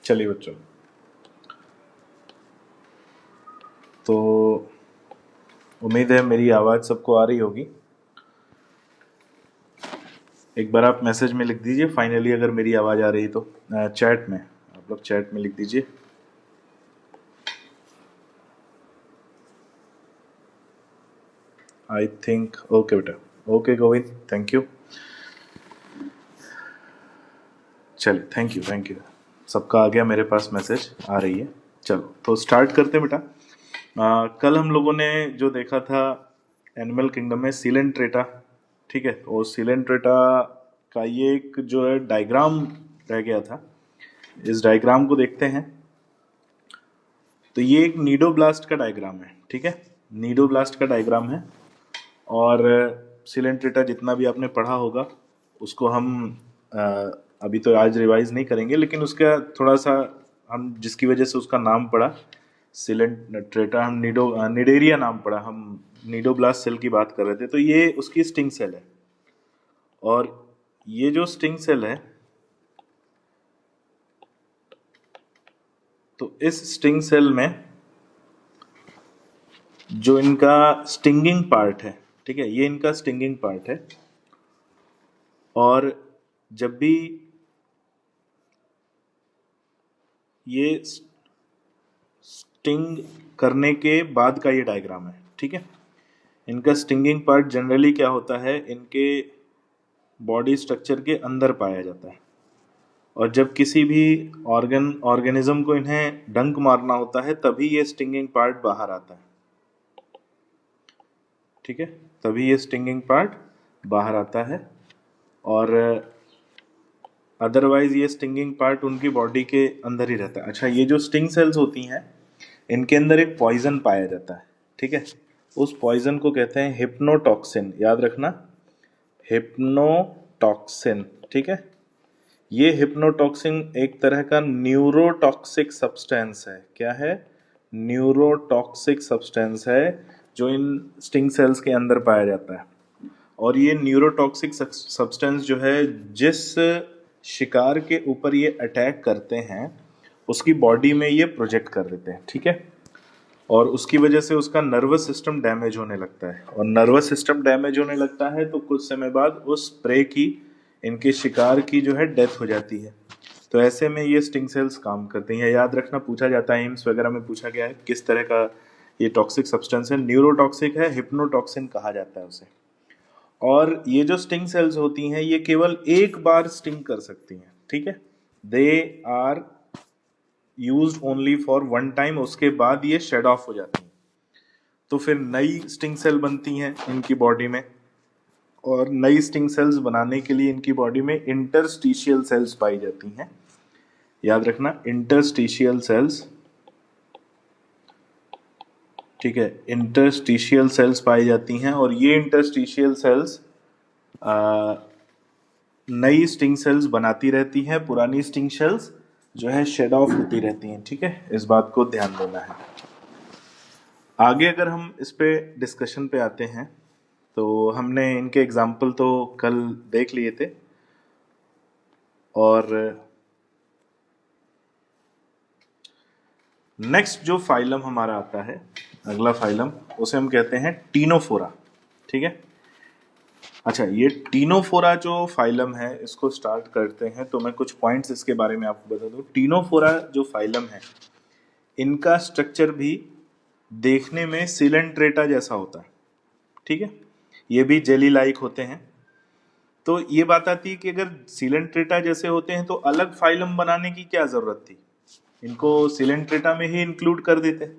चलिए बच्चों, तो उम्मीद है मेरी आवाज़ सबको आ रही होगी। एक बार आप मैसेज में लिख दीजिए फाइनली अगर मेरी आवाज़ आ रही तो चैट में, आप लोग चैट में लिख दीजिए। आई थिंक ओके बेटा, ओके गोविंद, थैंक यू। चलिए, थैंक यू थैंक यू, सबका आ गया मेरे पास मैसेज आ रही है। चलो तो स्टार्ट करते हैं बेटा। कल हम लोगों ने जो देखा था एनिमल किंगडम में सिलेंट्रेटा, ठीक है, वो सिलेंट्रेटा का ये एक जो है डायग्राम रह गया था। इस डायग्राम को देखते हैं। तो ये एक नीडोब्लास्ट का डायग्राम है, ठीक है, नीडोब्लास्ट का डायग्राम है। और सिलेंट्रेटा जितना भी आपने पढ़ा होगा उसको हम अ, अभी तो आज रिवाइज नहीं करेंगे, लेकिन उसका थोड़ा सा हम जिसकी वजह से उसका नाम पड़ा सिलेंट्रेटा, हम निडेरिया नाम पड़ा, हम नीडोब्लास्ट सेल की बात कर रहे थे। तो ये उसकी स्टिंग सेल है, और ये जो स्टिंग सेल है, तो इस स्टिंग सेल में जो इनका स्टिंगिंग पार्ट है, ठीक है, ये इनका स्टिंगिंग पार्ट है। और जब भी ये स्टिंग करने के बाद का ये डायग्राम है, ठीक है। इनका स्टिंगिंग पार्ट जनरली क्या होता है, इनके बॉडी स्ट्रक्चर के अंदर पाया जाता है। और जब किसी भी ऑर्गेनिज्म को इन्हें डंक मारना होता है तभी ये स्टिंगिंग पार्ट बाहर आता है, ठीक है, तभी ये स्टिंगिंग पार्ट बाहर आता है। और अदरवाइज ये स्टिंगिंग पार्ट उनकी बॉडी के अंदर ही रहता है। अच्छा, ये जो स्टिंग सेल्स होती हैं इनके अंदर एक पॉइजन पाया जाता है, ठीक है, उस पॉइजन को कहते हैं हिप्नोटॉक्सिन, याद रखना, हिप्नोटॉक्सिन, ठीक है। ये हिप्नोटॉक्सिन एक तरह का न्यूरोटॉक्सिक सब्सटेंस है। क्या है? न्यूरोटॉक्सिक सब्सटेंस है जो इन स्टिंग सेल्स के अंदर पाया जाता है। और ये न्यूरोटॉक्सिक सब्सटेंस जो है, जिस शिकार के ऊपर ये अटैक करते हैं उसकी बॉडी में ये प्रोजेक्ट कर देते हैं, ठीक है। और उसकी वजह से उसका नर्वस सिस्टम डैमेज होने लगता है, और नर्वस सिस्टम डैमेज होने लगता है तो कुछ समय बाद उस प्रे की, इनके शिकार की जो है डेथ हो जाती है। तो ऐसे में ये स्टिंग सेल्स काम करती हैं। याद रखना, पूछा जाता है, एम्स वगैरह में पूछा गया है किस तरह का ये टॉक्सिक सब्सटेंस है। न्यूरोटॉक्सिक है, हिप्नोटॉक्सिन कहा जाता है उसे। और ये जो स्टिंग सेल्स होती हैं ये केवल एक बार स्टिंग कर सकती हैं, ठीक है, they are used only for one time, उसके बाद ये शेड ऑफ हो जाती हैं। तो फिर नई स्टिंग सेल बनती हैं इनकी बॉडी में, और नई स्टिंग सेल्स बनाने के लिए इनकी बॉडी में इंटरस्टिशियल सेल्स पाई जाती हैं। याद रखना, इंटरस्टिशियल सेल्स, ठीक है, इंटरस्टिशियल सेल्स पाई जाती हैं। और ये इंटरस्टिशियल सेल्स नई स्टिंग सेल्स बनाती रहती हैं, पुरानी स्टिंग सेल्स जो है शेड ऑफ होती रहती हैं, ठीक है, इस बात को ध्यान देना है। आगे अगर हम इस पे डिस्कशन पे आते हैं, तो हमने इनके एग्जाम्पल तो कल देख लिए थे। और नेक्स्ट जो फाइलम हमारा आता है, अगला फाइलम, उसे हम कहते हैं टीनोफोरा, ठीक है। अच्छा, ये टीनोफोरा जो फाइलम है इसको स्टार्ट करते हैं, तो मैं कुछ पॉइंट्स इसके बारे में आपको बता दूं। टीनोफोरा जो फाइलम है इनका स्ट्रक्चर भी देखने में सिलेंट्रेटा जैसा होता है, ठीक है, ये भी जेली लाइक होते हैं। तो ये बात आती है कि अगर सिलेंट्रेटा जैसे होते हैं तो अलग फाइलम बनाने की क्या जरूरत थी, इनको सिलेंट्रेटा में ही इंक्लूड कर देते।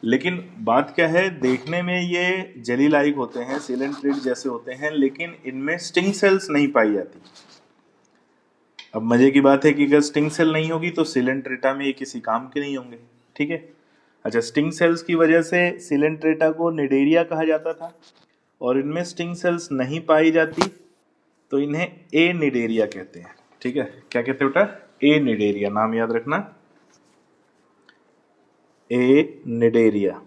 लेकिन बात क्या है, देखने में ये जेली लाइक होते हैं, सिलेंट्रेट जैसे होते हैं, लेकिन इनमें स्टिंग सेल्स नहीं पाई जाती। अब मजे की बात है कि अगर स्टिंग सेल नहीं होगी तो सिलेंट्रेटा में ये किसी काम के नहीं होंगे, ठीक है। अच्छा, स्टिंग सेल्स की वजह से सिलेंट्रेटा को निडेरिया कहा जाता था, और इनमें स्टिंग सेल्स नहीं पाई जाती तो इन्हें ए निडेरिया कहते हैं, ठीक है। क्या कहते हैं बेटा? ए निडेरिया, नाम याद रखना, ए निडेरिया,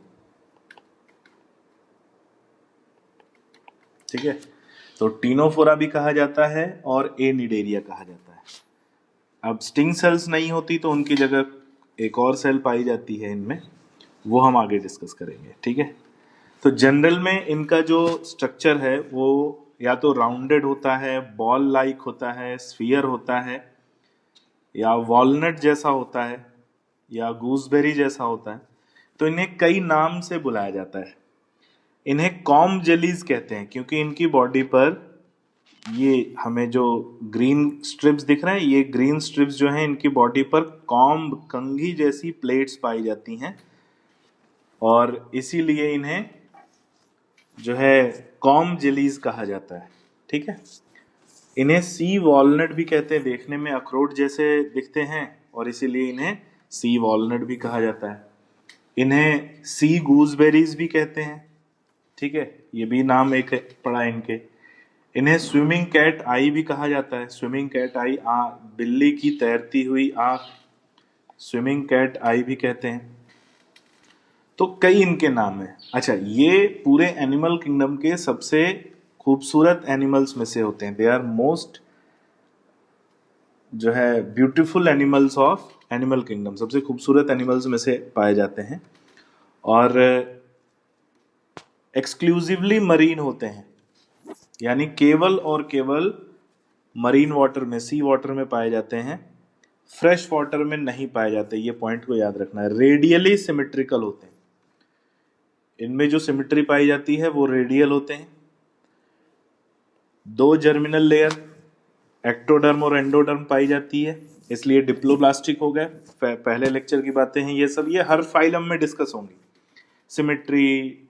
ठीक है। तो टीनोफोरा भी कहा जाता है और ए निडेरिया कहा जाता है। अब स्टिंग सेल्स नहीं होती तो उनकी जगह एक और सेल पाई जाती है इनमें, वो हम आगे डिस्कस करेंगे, ठीक है। तो जनरल में इनका जो स्ट्रक्चर है वो या तो राउंडेड होता है, बॉल लाइक होता है, स्फीयर होता है, या वॉलनट जैसा होता है, या गूसबेरी जैसा होता है। तो इन्हें कई नाम से बुलाया जाता है। इन्हें कॉम जेलीज कहते हैं क्योंकि इनकी बॉडी पर ये हमें जो ग्रीन स्ट्रिप्स दिख रहे हैं, ये ग्रीन स्ट्रिप्स जो हैं इनकी बॉडी पर कॉम्ब कंघी जैसी प्लेट्स पाई जाती हैं, और इसीलिए इन्हें जो है कॉम जेलीज कहा जाता है, ठीक है। इन्हें सी वॉलनट भी कहते हैं, देखने में अखरोट जैसे दिखते हैं और इसीलिए इन्हें सी वॉलनट भी कहा जाता है। इन्हें सी गूसबेरीज भी कहते हैं, ठीक है, ये भी नाम एक पड़ा इनके। इन्हें स्विमिंग कैट आई भी कहा जाता है। स्विमिंग कैट आई, बिल्ली की तैरती हुई आंख, स्विमिंग कैट आई भी कहते हैं। तो कई इनके नाम हैं। अच्छा, ये पूरे एनिमल किंगडम के सबसे खूबसूरत एनिमल्स में से होते हैं। दे आर मोस्ट जो है beautiful animals of animal kingdom, सबसे खूबसूरत एनिमल्स में से पाए जाते हैं, और एक्सक्लूसिवली मरीन होते हैं, यानी केवल और केवल मरीन वाटर में, सी वाटर में पाए जाते हैं, फ्रेश वाटर में नहीं पाए जाते। ये पॉइंट को याद रखना है। रेडियली सिमेट्रिकल होते हैं, इनमें जो सिमेट्री पाई जाती है वो रेडियल होते हैं। दो जर्मिनल लेयर एक्टोडर्म और एंडोडर्म पाई जाती है, इसलिए डिप्लोब्लास्टिक हो गए। पहले लेक्चर की बातें हैं ये सब, ये हर फाइलम में डिस्कस होंगी। सिमेट्री,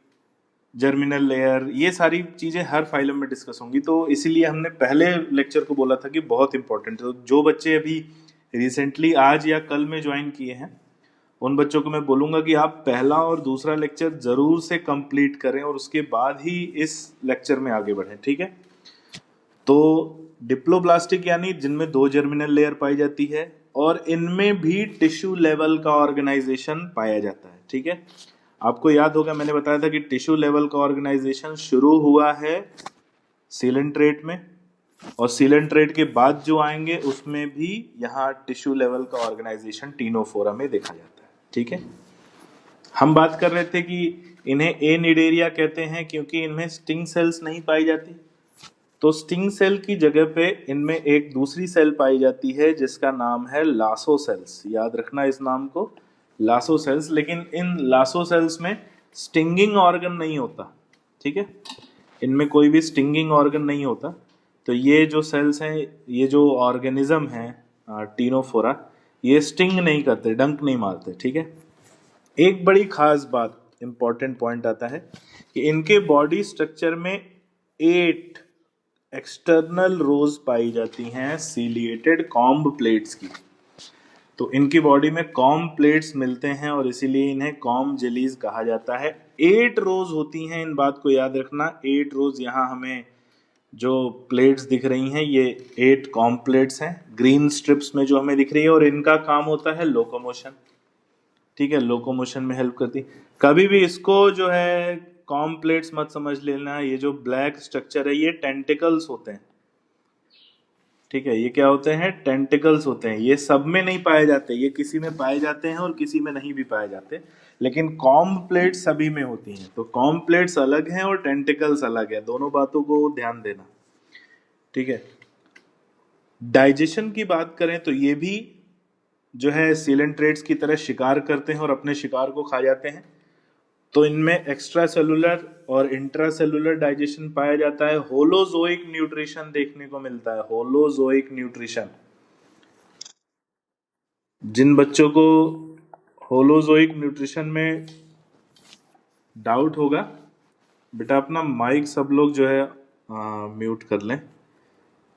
जर्मिनल लेयर, ये सारी चीजें हर फाइलम में डिस्कस होंगी, तो इसीलिए हमने पहले लेक्चर को बोला था कि बहुत इंपॉर्टेंट है। तो जो बच्चे अभी रिसेंटली आज या कल में ज्वाइन किए हैं, उन बच्चों को मैं बोलूंगा कि आप पहला और दूसरा लेक्चर जरूर से कंप्लीट करें और उसके बाद ही इस लेक्चर में आगे बढ़ें, ठीक है। तो डिप्लोब्लास्टिक यानी जिनमें दो जर्मिनल लेयर पाई जाती है, और इनमें भी टिश्यू लेवल का ऑर्गेनाइजेशन पाया जाता है, ठीक है। आपको याद होगा मैंने बताया था कि टिश्यू लेवल का ऑर्गेनाइजेशन शुरू हुआ है सीलेंट्रेट में, और सीलेंट्रेट के बाद जो आएंगे उसमें भी यहाँ टिश्यू लेवल का ऑर्गेनाइजेशन टीनोफोरा में देखा जाता है, ठीक है। हम बात कर रहे थे कि इन्हें एनिडेरिया कहते हैं क्योंकि इनमें स्टिंग सेल्स नहीं पाई जाती। तो स्टिंग सेल की जगह पे इनमें एक दूसरी सेल पाई जाती है जिसका नाम है लासो सेल्स। याद रखना इस नाम को, लासो सेल्स। लेकिन इन लासो सेल्स में स्टिंगिंग ऑर्गन नहीं होता, ठीक है, इनमें कोई भी स्टिंगिंग ऑर्गन नहीं होता। तो ये जो सेल्स हैं, ये जो ऑर्गेनिज्म है टीनोफोरा, ये स्टिंग नहीं करते, डंक नहीं मारते, ठीक है। एक बड़ी खास बात, इंपॉर्टेंट पॉइंट आता है कि इनके बॉडी स्ट्रक्चर में 8 एक्सटर्नल रोज पाई जाती हैं सीलिएटेड कॉम्ब प्लेट्स की। तो इनकी बॉडी में कॉम्ब प्लेट्स मिलते हैं और इसीलिए इन्हें कॉम्ब जेलीज कहा जाता है। 8 रोज होती हैं, इन बात को याद रखना। 8 रोज, यहाँ हमें जो प्लेट्स दिख रही हैं ये 8 कॉम्ब प्लेट्स हैं ग्रीन स्ट्रिप्स में जो हमें दिख रही है, और इनका काम होता है लोकोमोशन, ठीक है, लोकोमोशन में हेल्प करती। कभी भी इसको जो है कॉम्प्लेट्स मत समझ लेना। ये जो ब्लैक स्ट्रक्चर है ये टेंटिकल्स होते हैं, ठीक है, ये क्या होते हैं, टेंटिकल्स होते हैं। ये सब में नहीं पाए जाते, ये किसी में पाए जाते हैं और किसी में नहीं भी पाए जाते, लेकिन कॉम्प्लेट्स सभी में होती हैं। तो कॉम्प्लेट्स अलग हैं और टेंटिकल्स अलग है, दोनों बातों को ध्यान देना, ठीक है। डाइजेशन की बात करें तो ये भी जो है सीलेंट्रेट्स की तरह शिकार करते हैं और अपने शिकार को खा जाते हैं। तो इनमें एक्स्ट्रा सेलुलर और इंट्रा सेलुलर डाइजेशन पाया जाता है। होलोजोइक न्यूट्रिशन देखने को मिलता है, होलोजोइक न्यूट्रिशन। जिन बच्चों को होलोजोइक न्यूट्रिशन में डाउट होगा, बेटा अपना माइक सब लोग जो है म्यूट कर लें,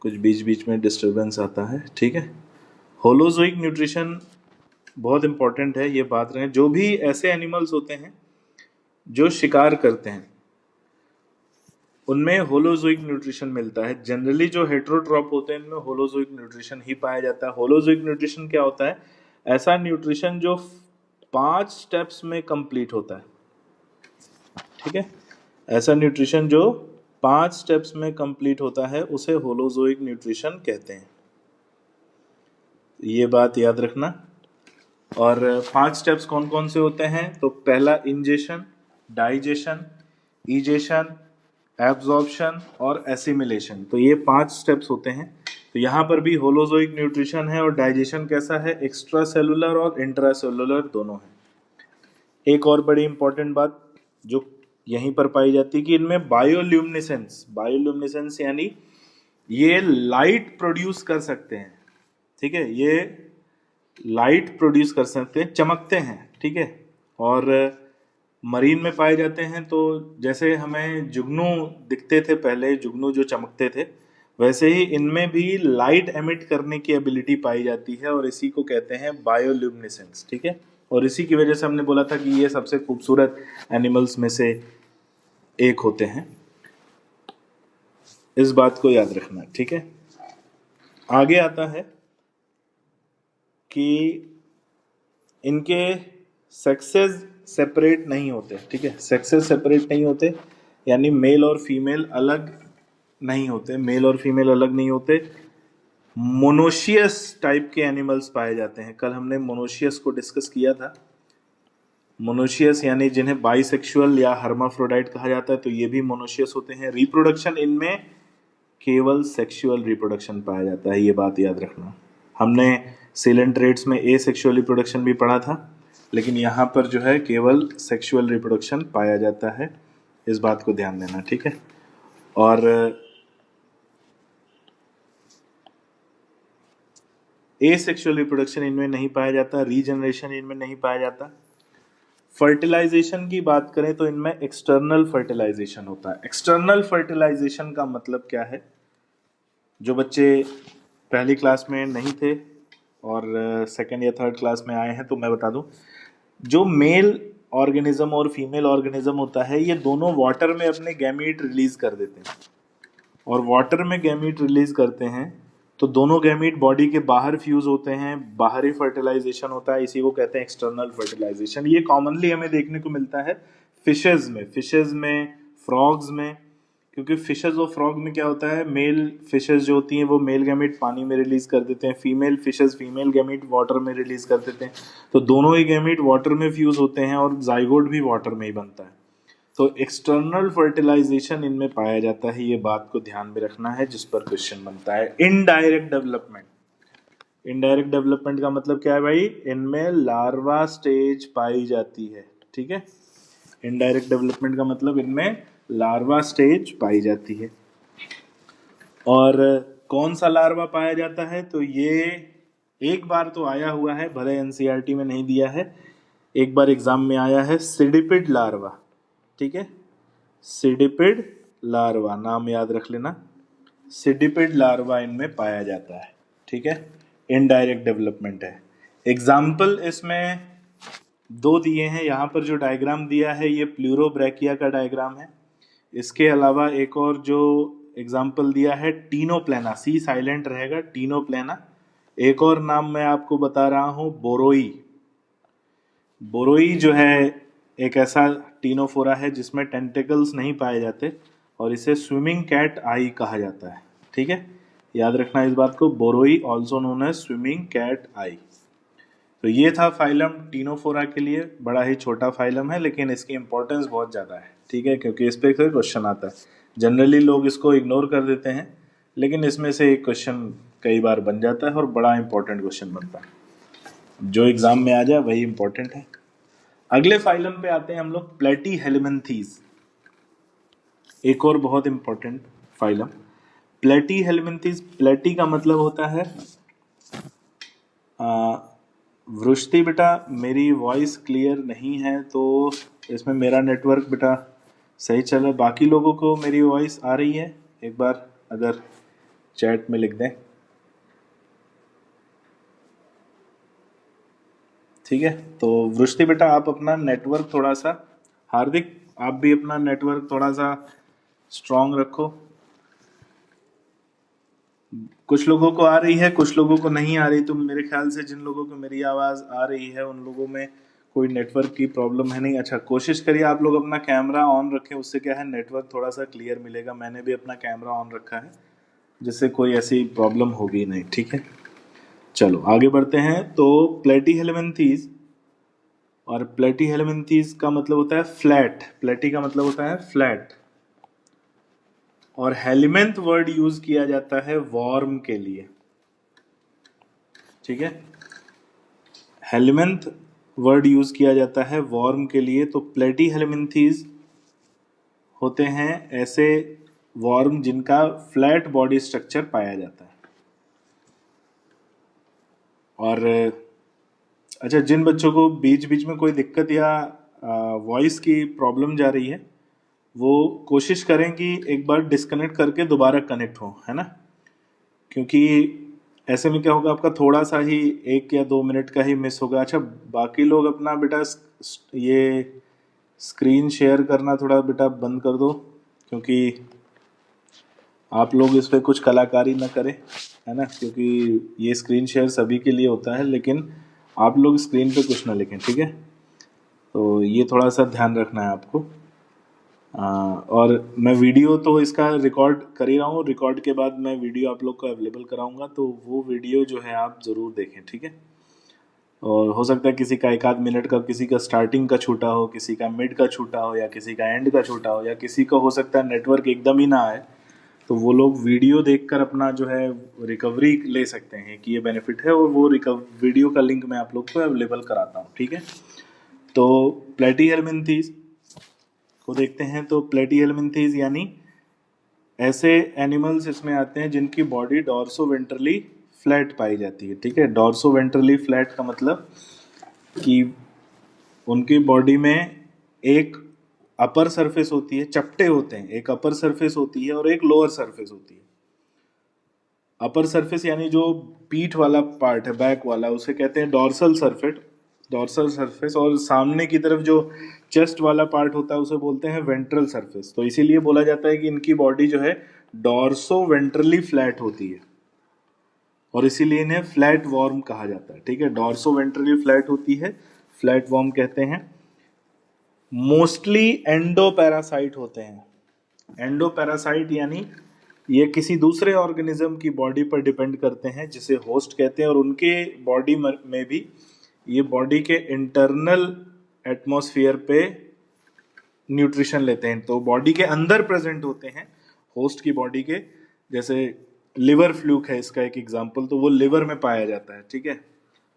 कुछ बीच बीच में डिस्टरबेंस आता है, ठीक है। होलोजोइक न्यूट्रिशन बहुत इंपॉर्टेंट है, ये बात रहे। जो भी ऐसे एनिमल्स होते हैं जो शिकार करते हैं उनमें होलोजोइक न्यूट्रिशन मिलता है। जनरली जो हेटेरोट्रॉप होते हैं इनमें होलोजोइक न्यूट्रिशन ही पाया जाता है। होलोजोइक न्यूट्रिशन क्या होता है, ऐसा न्यूट्रिशन जो 5 स्टेप्स में कंप्लीट होता है, ठीक है, ऐसा न्यूट्रिशन जो 5 स्टेप्स में कंप्लीट होता है उसे होलोजोइक न्यूट्रिशन कहते हैं। ये बात याद रखना। और 5 स्टेप्स कौन कौन से होते हैं? तो पहला इंजेशन, डाइजेशन, इजेशन, एब्जॉर्प्शन और एसिमिलेशन। तो ये 5 स्टेप्स होते हैं। तो यहाँ पर भी होलोजोइक न्यूट्रिशन है और डाइजेशन कैसा है? एक्स्ट्रा सेलुलर और इंट्रा सेलुलर दोनों है। एक और बड़ी इंपॉर्टेंट बात जो यहीं पर पाई जाती है कि इनमें बायोल्यूमिनेसेंस, बायोल्यूमिनेसेंस यानी ये लाइट प्रोड्यूस कर सकते हैं। ठीक है, ये लाइट प्रोड्यूस कर सकते हैं, चमकते हैं। ठीक है, और मरीन में पाए जाते हैं। तो जैसे हमें जुगनू दिखते थे पहले, जुगनू जो चमकते थे, वैसे ही इनमें भी लाइट एमिट करने की एबिलिटी पाई जाती है और इसी को कहते हैं बायोल्यूमिनेसेंस। ठीक है, और इसी की वजह से हमने बोला था कि ये सबसे खूबसूरत एनिमल्स में से एक होते हैं। इस बात को याद रखना। ठीक है, आगे आता है कि इनके सेक्सेस सेपरेट नहीं होते। ठीक है, सेक्सेस सेपरेट नहीं होते यानी मेल और फीमेल अलग नहीं होते, मेल और फीमेल अलग नहीं होते। मोनोशियस टाइप के एनिमल्स पाए जाते हैं। कल हमने मोनोशियस को डिस्कस किया था। मोनोशियस यानी जिन्हें बाइसेक्सुअल या हर्माफ्रोडाइट कहा जाता है, तो ये भी मोनोशियस होते हैं। रिप्रोडक्शन इनमें केवल सेक्सुअल रिप्रोडक्शन पाया जाता है, ये बात याद रखना। हमने सिलेंट्रेट्स में ए सेक्सुअल रिप्रोडक्शन भी पढ़ा था, लेकिन यहाँ पर जो है केवल सेक्सुअल रिप्रोडक्शन पाया जाता है। इस बात को ध्यान देना। ठीक है, और ए सेक्सुअल रिप्रोडक्शन इनमें नहीं पाया जाता, रीजनरेशन इनमें नहीं पाया जाता। फर्टिलाइजेशन की बात करें तो इनमें एक्सटर्नल फर्टिलाइजेशन होता है। एक्सटर्नल फर्टिलाइजेशन का मतलब क्या है? जो बच्चे पहली क्लास में नहीं थे और सेकंड या थर्ड क्लास में आए हैं, तो मैं बता दूं, जो मेल ऑर्गेनिज्म और फीमेल ऑर्गेनिज्म होता है, ये दोनों वाटर में अपने गैमीट रिलीज कर देते हैं। और वाटर में गैमीट रिलीज करते हैं तो दोनों गैमीट बॉडी के बाहर फ्यूज होते हैं, बाहरी फर्टिलाइजेशन होता है। इसी को कहते हैं एक्सटर्नल फर्टिलाइजेशन। ये कॉमनली हमें देखने को मिलता है फिशेज में, फ्रॉग्स में। क्योंकि फिशेज और फ्रॉग में क्या होता है, मेल फिशेज जो होती हैं वो मेल गैमीट पानी में रिलीज कर देते हैं, female fishes female gamete water में रिलीज कर देते हैं। तो दोनों ही गैमीट वाटर में फ्यूज होते हैं और जाइगोट भी वाटर में ही बनता है। तो एक्सटर्नल फर्टिलाइजेशन इनमें पाया जाता है, ये बात को ध्यान में रखना है जिस पर क्वेश्चन बनता है। इनडायरेक्ट डेवलपमेंट, इनडायरेक्ट डेवलपमेंट का मतलब क्या है भाई? इनमें लार्वा स्टेज पाई जाती है। ठीक है, इनडायरेक्ट डेवलपमेंट का मतलब इनमें लार्वा स्टेज पाई जाती है। और कौन सा लार्वा पाया जाता है? तो ये एक बार तो आया हुआ है, भले एनसीईआरटी में नहीं दिया है, एक बार एग्जाम में आया है, सिडिपिड लार्वा। ठीक है, सिडिपिड लार्वा नाम याद रख लेना। सिडिपिड लार्वा इनमें पाया जाता है। ठीक है, इनडायरेक्ट डेवलपमेंट है। एग्जाम्पल इसमें 2 दिए हैं। यहाँ पर जो डायग्राम दिया है ये प्लूरोब्रैकिया का डायग्राम है। इसके अलावा एक और जो एग्जाम्पल दिया है टीनोप्लेना, सी साइलेंट रहेगा, टीनोप्लेना। एक और नाम मैं आपको बता रहा हूँ, बोरोई। बोरोई जो है एक ऐसा टीनोफोरा है जिसमें टेंटिकल्स नहीं पाए जाते और इसे स्विमिंग कैट आई कहा जाता है। ठीक है, याद रखना इस बात को, बोरोई also known as swimming cat eye. तो ये था फाइलम टीनोफोरा के लिए। बड़ा ही छोटा फाइलम है लेकिन इसकी इंपॉर्टेंस बहुत ज़्यादा है। ठीक है, क्योंकि इस पे क्वेश्चन आता है। जनरली लोग इसको इग्नोर कर देते हैं, लेकिन इसमें से एक क्वेश्चन कई बार बन जाता है और बड़ा इंपॉर्टेंट क्वेश्चन बनता है। जो एग्जाम में आ जाए वही इंपॉर्टेंट है। अगले फाइलम पे आते हैं हम लोग, प्लेटी हेलमिंथीज। एक और बहुत इंपॉर्टेंट फाइलम प्लेटी हेलमिंथीज। प्लेटी का मतलब होता है वृष्टि। बेटा मेरी वॉइस क्लियर नहीं है, तो इसमें मेरा नेटवर्क बेटा सही चल रहा है, बाकी लोगों को मेरी वॉइस आ रही है? एक बार अगर चैट में लिख दें। ठीक है, तो वृष्टि बेटा आप अपना नेटवर्क थोड़ा सा, हार्दिक आप भी अपना नेटवर्क थोड़ा सा स्ट्रांग रखो। कुछ लोगों को आ रही है, कुछ लोगों को नहीं आ रही। तो मेरे ख्याल से जिन लोगों को मेरी आवाज़ आ रही है उन लोगों में कोई नेटवर्क की प्रॉब्लम है नहीं। अच्छा, कोशिश करिए आप लोग अपना कैमरा ऑन रखें, उससे क्या है नेटवर्क थोड़ा सा क्लियर मिलेगा। मैंने भी अपना कैमरा ऑन रखा है जिससे कोई ऐसी प्रॉब्लम होगी नहीं। ठीक है, चलो आगे बढ़ते हैं। तो प्लेटीहेलमिन्थीज, और प्लेटीहेलमिन्थीज का मतलब होता है फ्लैट, प्लेटी का मतलब होता है फ्लैट, और हेलिमेंथ वर्ड यूज किया जाता है वॉर्म के लिए, ठीक है। हेलिमेंथ वर्ड यूज किया जाता है वॉर्म के लिए। तो प्लेटीहेलमिन्थीज होते हैं ऐसे वॉर्म जिनका फ्लैट बॉडी स्ट्रक्चर पाया जाता है। और अच्छा, जिन बच्चों को बीच बीच में कोई दिक्कत या वॉइस की प्रॉब्लम जा रही है, वो कोशिश करें कि एक बार डिस्कनेक्ट करके दोबारा कनेक्ट हो, है ना। क्योंकि ऐसे में क्या होगा, आपका थोड़ा सा ही 1 या 2 मिनट का ही मिस होगा। अच्छा, बाकी लोग अपना बेटा ये स्क्रीन शेयर करना थोड़ा बेटा बंद कर दो, क्योंकि आप लोग इस पे कुछ कलाकारी ना करें, है ना। क्योंकि ये स्क्रीन शेयर सभी के लिए होता है, लेकिन आप लोग स्क्रीन पे कुछ ना लिखें, ठीक है। तो ये थोड़ा सा ध्यान रखना है आपको। और मैं वीडियो तो इसका रिकॉर्ड कर ही रहा हूँ, रिकॉर्ड के बाद मैं वीडियो आप लोग को अवेलेबल कराऊंगा, तो वो वीडियो जो है आप ज़रूर देखें, ठीक है। और हो सकता है किसी का 1 आध मिनट का, किसी का स्टार्टिंग का छूटा हो, किसी का मिड का छूटा हो, या किसी का एंड का छूटा हो, या किसी का हो सकता है नेटवर्क एकदम ही ना आए, तो वो लोग वीडियो देखकर अपना जो है रिकवरी ले सकते हैं, कि ये बेनिफिट है। और वो वीडियो का लिंक मैं आप लोग को अवेलेबल कराता हूँ, ठीक है। तो प्लेटीहेलमिन्थीज को देखते हैं। तो प्लेटीहेलमिन्थीज यानी ऐसे एनिमल्स इसमें आते हैं जिनकी बॉडी डॉर्सोवेंट्रली फ्लैट पाई जाती है, ठीक है। डॉर्सोवेंट्रली फ्लैट का मतलब कि उनकी बॉडी में एक अपर सरफेस होती है, चपटे होते हैं, एक अपर सरफेस होती है और एक लोअर सरफेस होती है। अपर सरफेस यानी जो पीठ वाला पार्ट है, बैक वाला, उसे कहते हैं डॉर्सल सरफेस, डॉर्सल सरफेस। और सामने की तरफ जो चेस्ट वाला पार्ट होता है उसे बोलते हैं वेंट्रल सरफेस। तो इसीलिए बोला जाता है कि इनकी बॉडी जो है डॉर्सो वेंट्रली फ्लैट होती है, और इसीलिए इन्हें फ्लैट वॉर्म कहा जाता है, ठीक है। डॉर्सो वेंट्रली फ्लैट होती है, फ्लैट वॉर्म कहते हैं। मोस्टली एंडोपैरासाइट होते हैं। एंडोपैरासाइट यानी ये किसी दूसरे ऑर्गेनिज्म की बॉडी पर डिपेंड करते हैं, जिसे होस्ट कहते हैं, और उनके बॉडी में भी ये बॉडी के इंटरनल एटमॉस्फेयर पे न्यूट्रिशन लेते हैं। तो बॉडी के अंदर प्रेजेंट होते हैं होस्ट की बॉडी के, जैसे लिवर फ्लूक है इसका एक एग्जांपल, तो वो लिवर में पाया जाता है, ठीक है।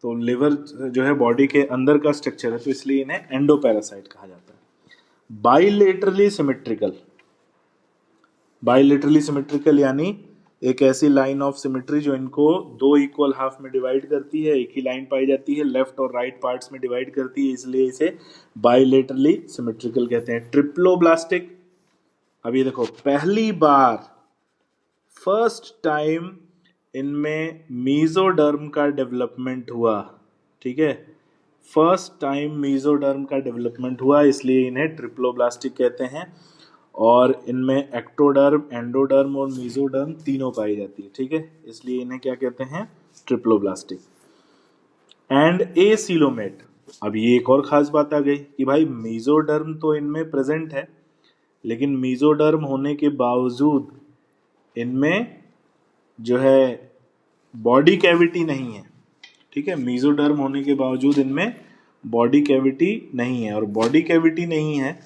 तो लिवर जो है बॉडी के अंदर का स्ट्रक्चर है, तो इसलिए इन्हें एंडोपैरासाइट कहा जाता है। बाइलेटरली सिमेट्रिकल, बाइलेटरली सिमेट्रिकल यानी एक ऐसी लाइन ऑफ सिमेट्री जो इनको दो इक्वल हाफ में डिवाइड करती है, एक ही लाइन पाई जाती है, लेफ्ट और राइट पार्ट्स में डिवाइड करती है, इसलिए इसे बाइलेटरली सिमेट्रिकल कहते हैं। ट्रिप्लोब्लास्टिक, अभी देखो पहली बार फर्स्ट टाइम इनमें मीजोडर्म का डेवलपमेंट हुआ, ठीक है। फर्स्ट टाइम मीजोडर्म का डेवलपमेंट हुआ, इसलिए इन्हें ट्रिप्लोब्लास्टिक कहते हैं। और इनमें एक्टोडर्म, एंडोडर्म और मीजोडर्म तीनों पाई जाती है, ठीक है। इसलिए इन्हें क्या कहते हैं, ट्रिप्लोब्लास्टिक। एंड एसीलोमेट, अब ये एक और खास बात आ गई कि भाई मीजोडर्म तो इनमें प्रेजेंट है, लेकिन मीजोडर्म होने के बावजूद इनमें जो है बॉडी कैविटी नहीं है, ठीक है। मीजोडर्म होने के बावजूद इनमें बॉडी कैविटी नहीं है, और बॉडी कैविटी नहीं है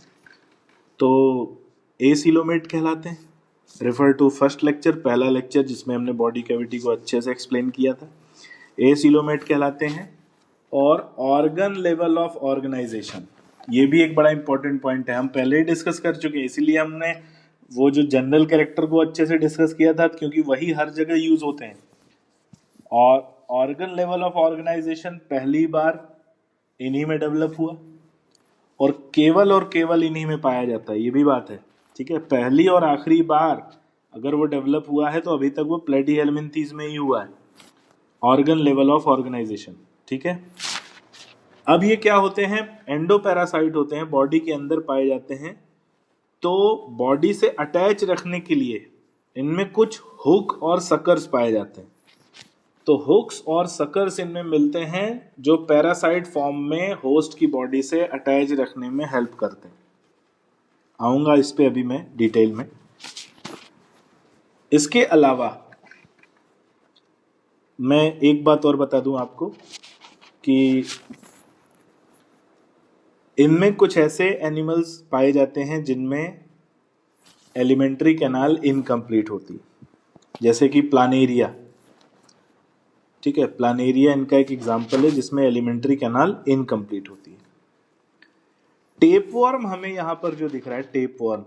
तो एसिलोमेट कहलाते हैं। रेफर टू फर्स्ट लेक्चर, पहला लेक्चर जिसमें हमने बॉडी कैविटी को अच्छे से एक्सप्लेन किया था। एसिलोमेट कहलाते हैं। और ऑर्गन लेवल ऑफ ऑर्गेनाइजेशन, ये भी एक बड़ा इंपॉर्टेंट पॉइंट है, हम पहले ही डिस्कस कर चुके हैं, इसीलिए हमने वो जो जनरल कैरेक्टर को अच्छे से डिस्कस किया था, क्योंकि वही हर जगह यूज होते हैं। और ऑर्गन लेवल ऑफ ऑर्गेनाइजेशन पहली बार इन्हीं में डेवलप हुआ, और केवल इन्हीं में पाया जाता है, ये भी बात है, ठीक है। पहली और आखिरी बार अगर वो डेवलप हुआ है तो अभी तक वो प्लेटीहेलमिन्थीज में ही हुआ है, ऑर्गन लेवल ऑफ ऑर्गेनाइजेशन, ठीक है। अब ये क्या होते हैं, एंडोपैरासाइट होते हैं, बॉडी के अंदर पाए जाते हैं। तो बॉडी से अटैच रखने के लिए इनमें कुछ हुक और सकर्स पाए जाते हैं। तो हुक्स और सकर्स इनमें मिलते हैं, जो पैरासाइट फॉर्म में होस्ट की बॉडी से अटैच रखने में हेल्प करते हैं। आऊंगा इस पे अभी मैं डिटेल में। इसके अलावा मैं एक बात और बता दूं आपको कि इनमें कुछ ऐसे एनिमल्स पाए जाते हैं जिनमें एलिमेंट्री कैनाल इनकम्प्लीट होती है, जैसे कि प्लानेरिया। ठीक है, प्लानेरिया इनका एक एग्जाम्पल है जिसमें एलिमेंट्री कैनाल इनकम्प्लीट होती है। टेपवर्म हमें यहां पर जो दिख रहा है, टेपवर्म,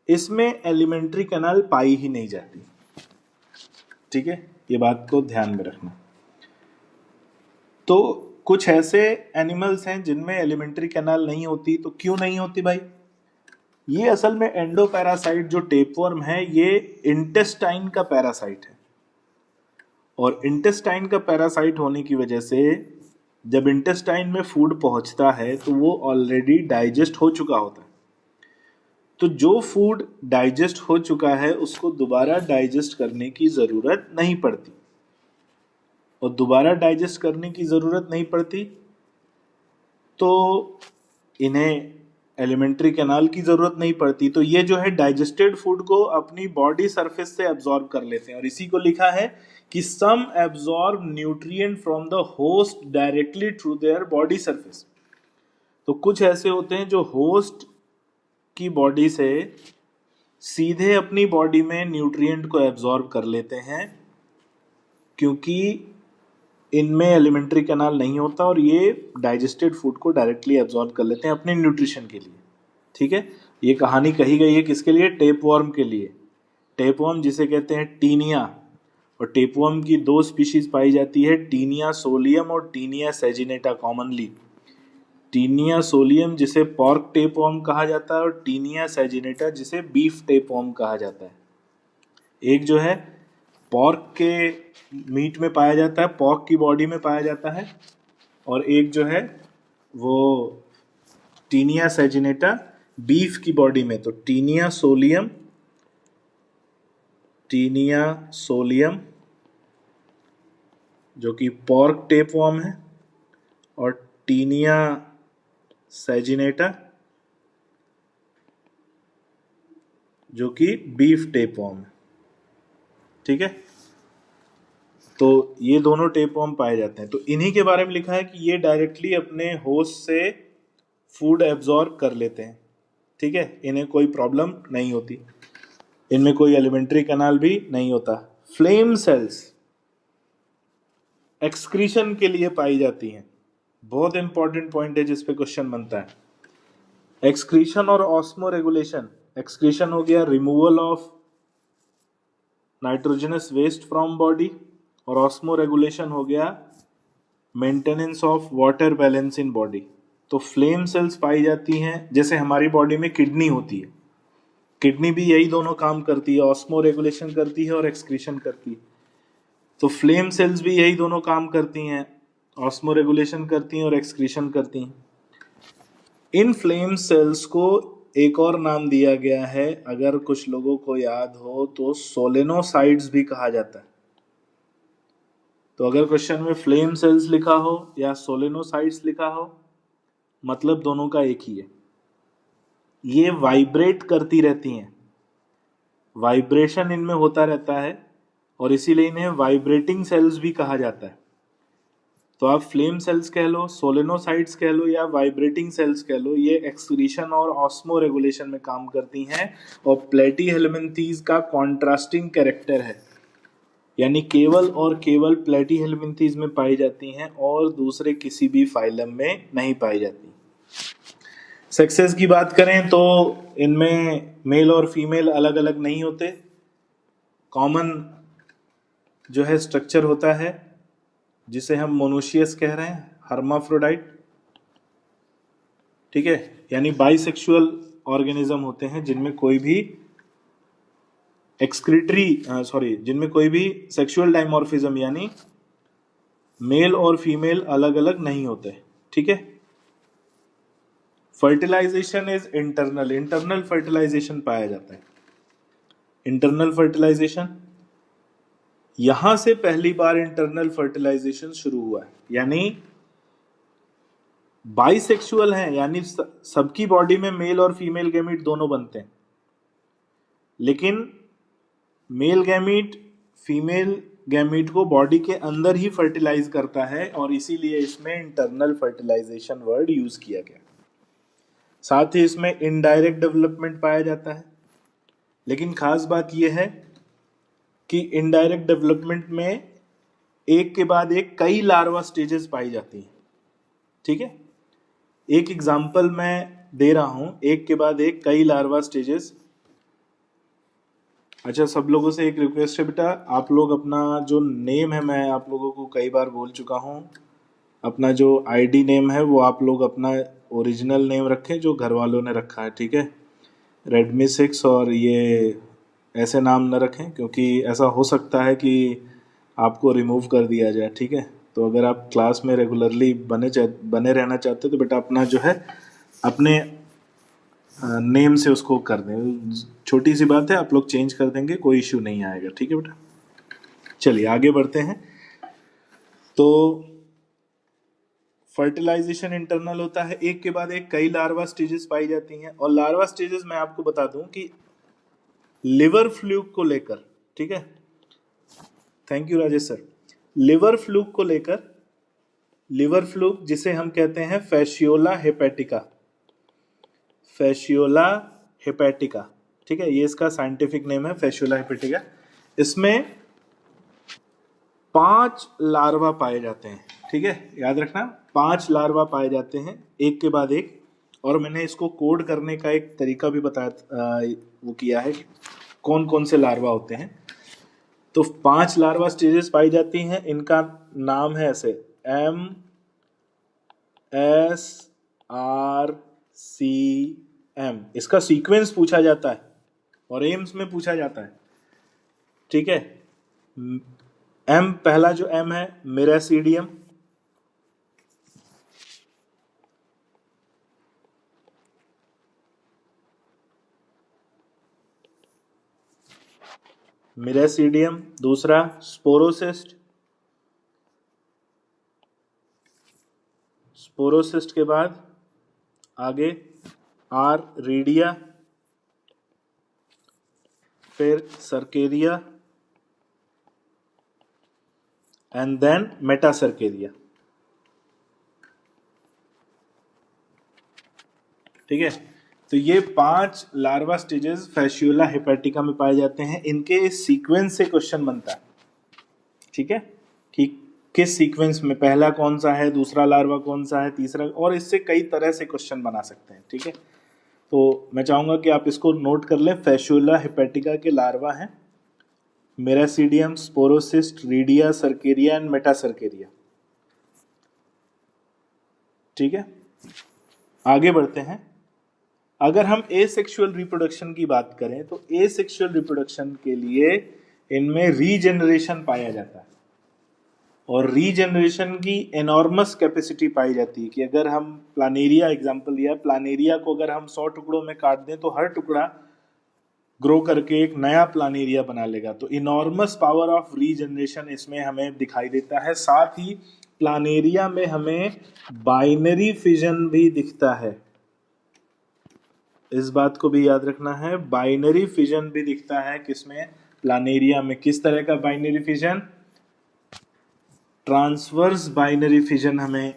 इसमें एलिमेंट्री कैनाल पाई ही नहीं जाती। ठीक है, ये बात को ध्यान में रखना। तो कुछ ऐसे एनिमल्स हैं जिनमें एलिमेंट्री कैनाल नहीं होती। तो क्यों नहीं होती भाई? ये असल में एंडोपैरासाइट जो टेपवर्म है, ये इंटेस्टाइन का पैरासाइट है। और इंटेस्टाइन का पैरासाइट होने की वजह से जब इंटेस्टाइन में फूड पहुंचता है तो वो ऑलरेडी डाइजेस्ट हो चुका होता है। तो जो फूड डाइजेस्ट हो चुका है उसको दोबारा डाइजेस्ट करने की जरूरत नहीं पड़ती। और दोबारा डाइजेस्ट करने की जरूरत नहीं पड़ती तो इन्हें एलिमेंट्री कैनाल की जरूरत नहीं पड़ती। तो ये जो है डाइजेस्टेड फूड को अपनी बॉडी सरफेस से एब्जॉर्ब कर लेते हैं। और इसी को लिखा है कि some absorb nutrient from the host directly through their body surface. तो कुछ ऐसे होते हैं जो होस्ट की बॉडी से सीधे अपनी बॉडी में न्यूट्रिएंट को एब्जॉर्ब कर लेते हैं, क्योंकि इनमें एलिमेंट्री कैनाल नहीं होता और ये डाइजेस्टेड फूड को डायरेक्टली एब्जॉर्ब कर लेते हैं अपने न्यूट्रिशन के लिए। ठीक है, ये कहानी कही गई है किसके लिए? टेपवर्म के लिए। टेपवर्म जिसे कहते हैं टीनिया, और टेपवर्म की दो स्पीशीज पाई जाती है, टीनिया सोलियम और taenia saginata commonly. Taenia solium जिसे पॉर्क टेपवर्म कहा जाता है और टीनिया सेजिनेटा जिसे बीफ टेपवर्म कहा जाता है। एक जो है पॉर्क के मीट में पाया जाता है, पॉर्क की बॉडी में पाया जाता है, और एक जो है वो टीनिया सेजिनेटा बीफ की बॉडी में। तो टीनिया सोलियम जो कि पॉर्क टेपवर्म है, और टीनिया सेजिनेटा जो कि बीफ टेपवर्म है। ठीक है, तो ये दोनों टेपवर्म पाए जाते हैं। तो इन्हीं के बारे में लिखा है कि ये डायरेक्टली अपने होस्ट से फूड एब्जॉर्ब कर लेते हैं। ठीक है, इन्हें कोई प्रॉब्लम नहीं होती, इनमें कोई एलिमेंट्री कैनाल भी नहीं होता। फ्लेम सेल्स एक्सक्रीशन के लिए पाई जाती हैं। बहुत इंपॉर्टेंट पॉइंट है जिस पे क्वेश्चन बनता है। एक्सक्रीशन और ऑस्मो रेगुलेशन। एक्सक्रीशन हो गया removal of nitrogenous waste from body, और ऑस्मो रेगुलेशन हो गया maintenance of water balance in body. तो फ्लेम सेल्स पाई जाती हैं, जैसे हमारी बॉडी में किडनी होती है, किडनी भी यही दोनों काम करती है, ऑस्मो रेगुलेशन करती है और एक्सक्रीशन करती है। तो फ्लेम सेल्स भी यही दोनों काम करती हैं, ऑस्मो रेगुलेशन करती हैं और एक्सक्रीशन करती हैं। इन फ्लेम सेल्स को एक और नाम दिया गया है, अगर कुछ लोगों को याद हो तो सोलेनोसाइड्स भी कहा जाता है। तो अगर क्वेश्चन में फ्लेम सेल्स लिखा हो या सोलेनोसाइड्स लिखा हो, मतलब दोनों का एक ही है। ये वाइब्रेट करती रहती हैं, वाइब्रेशन इनमें होता रहता है, और इसीलिए इन्हें वाइब्रेटिंग सेल्स भी कहा जाता है। तो आप फ्लेम सेल्स कह लो, सोलेनोसाइड्स कह लो या वाइब्रेटिंग सेल्स कह लो, ये एक्सक्रीशन और ऑस्मो रेगुलेशन में काम करती हैं। और प्लेटीहेल्मिन्थीज का कॉन्ट्रास्टिंग कैरेक्टर है, यानी केवल और केवल प्लेटीहेल्मिन्थीज में पाई जाती हैं और दूसरे किसी भी फाइलम में नहीं पाई जाती। सेक्सेस की बात करें तो इनमें मेल और फीमेल अलग अलग नहीं होते। कॉमन जो है स्ट्रक्चर होता है जिसे हम मोनोशियस कह रहे हैं, हर्माफ्रोडाइट। ठीक है, यानी बाइसेक्सुअल ऑर्गेनिज्म होते हैं जिनमें कोई भी जिनमें कोई भी सेक्सुअल डाइमॉर्फिज्म यानी मेल और फीमेल अलग अलग नहीं होते। ठीक है, fertilisation is internal, internal fertilisation पाया जाता है। इंटरनल फर्टिलाइजेशन, यहां से पहली बार इंटरनल फर्टिलाइजेशन शुरू हुआ है, यानी बाइसेक्सुअल हैं, यानी सबकी बॉडी में मेल और फीमेल गैमीट दोनों बनते हैं, लेकिन मेल गैमीट फीमेल गैमीट को बॉडी के अंदर ही फर्टिलाइज करता है और इसीलिए इसमें इंटरनल फर्टिलाइजेशन वर्ड यूज किया गया। साथ ही इसमें इनडायरेक्ट डेवलपमेंट पाया जाता है, लेकिन खास बात यह है कि इनडायरेक्ट डेवलपमेंट में एक के बाद एक कई लार्वा स्टेजेस पाई जाती हैं। ठीक है, एक एग्जांपल मैं दे रहा हूं, एक के बाद एक कई लार्वा स्टेजेस। अच्छा, सब लोगों से एक रिक्वेस्ट है बेटा, आप लोग अपना जो नेम है, मैं आप लोगों को कई बार बोल चुका हूं, अपना जो आईडी नेम है वो आप लोग अपना ओरिजिनल नेम रखें जो घर वालों ने रखा है। ठीक है, रेडमी 6 और ये ऐसे नाम न रखें, क्योंकि ऐसा हो सकता है कि आपको रिमूव कर दिया जाए। ठीक है, तो अगर आप क्लास में रेगुलरली बने रहना चाहते हो तो बेटा अपना जो है अपने नेम से उसको कर दें। छोटी सी बात है, आप लोग चेंज कर देंगे, कोई इश्यू नहीं आएगा। ठीक है बेटा, चलिए आगे बढ़ते हैं। तो फर्टिलाइजेशन इंटरनल होता है, एक के बाद एक कई लार्वा स्टेजेस पाई जाती हैं। और लार्वा स्टेजेस मैं आपको बता दूं कि लिवर फ्लूक को लेकर, ठीक है, thank you Rajesh sir, liver fluke को लेकर, लिवर फ्लूक जिसे हम कहते हैं फैशियोला हेपेटिका, फैशियोला हेपेटिका, ठीक है, ये इसका साइंटिफिक नेम है फैशियोला हेपेटिका। इसमें 5 लार्वा पाए जाते हैं। ठीक है, याद रखना 5 लार्वा पाए जाते हैं एक के बाद एक। और मैंने इसको कोड करने का एक तरीका भी बताया, वो किया है कि कौन कौन से लार्वा होते हैं। तो 5 लार्वा स्टेजेस पाई जाती हैं, इनका नाम है ऐसे MSRCM, इसका सीक्वेंस पूछा जाता है और एम्स में पूछा जाता है। ठीक है, एम, पहला जो एम है मिरासीडियम, मिरासीडियम। दूसरा स्पोरोसिस्ट, स्पोरोसिस्ट के बाद आगे आर रीडिया, फिर सर्केरिया एंड देन मेटासर्केरिया। ठीक है, तो ये 5 लार्वा स्टेजेस फैशियोला हेपेटिका में पाए जाते हैं। इनके सीक्वेंस से क्वेश्चन बनता है। ठीक है, ठीक, किस सीक्वेंस में, पहला कौन सा है, दूसरा लार्वा कौन सा है, तीसरा, और इससे कई तरह से क्वेश्चन बना सकते हैं। ठीक है, तो मैं चाहूंगा कि आप इसको नोट कर लें। फैशियोला हेपेटिका के लार्वा हैं मेरासीडियम, स्पोरोसिस्ट, रीडिया, सर्केरिया एंड मेटासर्केरिया। ठीक है, आगे बढ़ते हैं। अगर हम एसेक्सुअल रिप्रोडक्शन की बात करें तो एसेक्सुअल रिप्रोडक्शन के लिए इनमें रीजेनरेशन पाया जाता है और रीजेनरेशन की एनॉर्मस कैपेसिटी पाई जाती है। कि अगर हम प्लानेरिया एग्जांपल लिया, प्लानेरिया को अगर हम 100 टुकड़ों में काट दें तो हर टुकड़ा ग्रो करके एक नया प्लानेरिया बना लेगा। तो इनॉर्मस पावर ऑफ रीजेनरेशन इसमें हमें दिखाई देता है। साथ ही प्लानेरिया में हमें बाइनरी फिजन भी दिखता है, इस बात को भी याद रखना है। बाइनरी फिजन भी दिखता है किसमें, प्लानेरिया में। किस तरह का binary fission, transverse binary fission हमें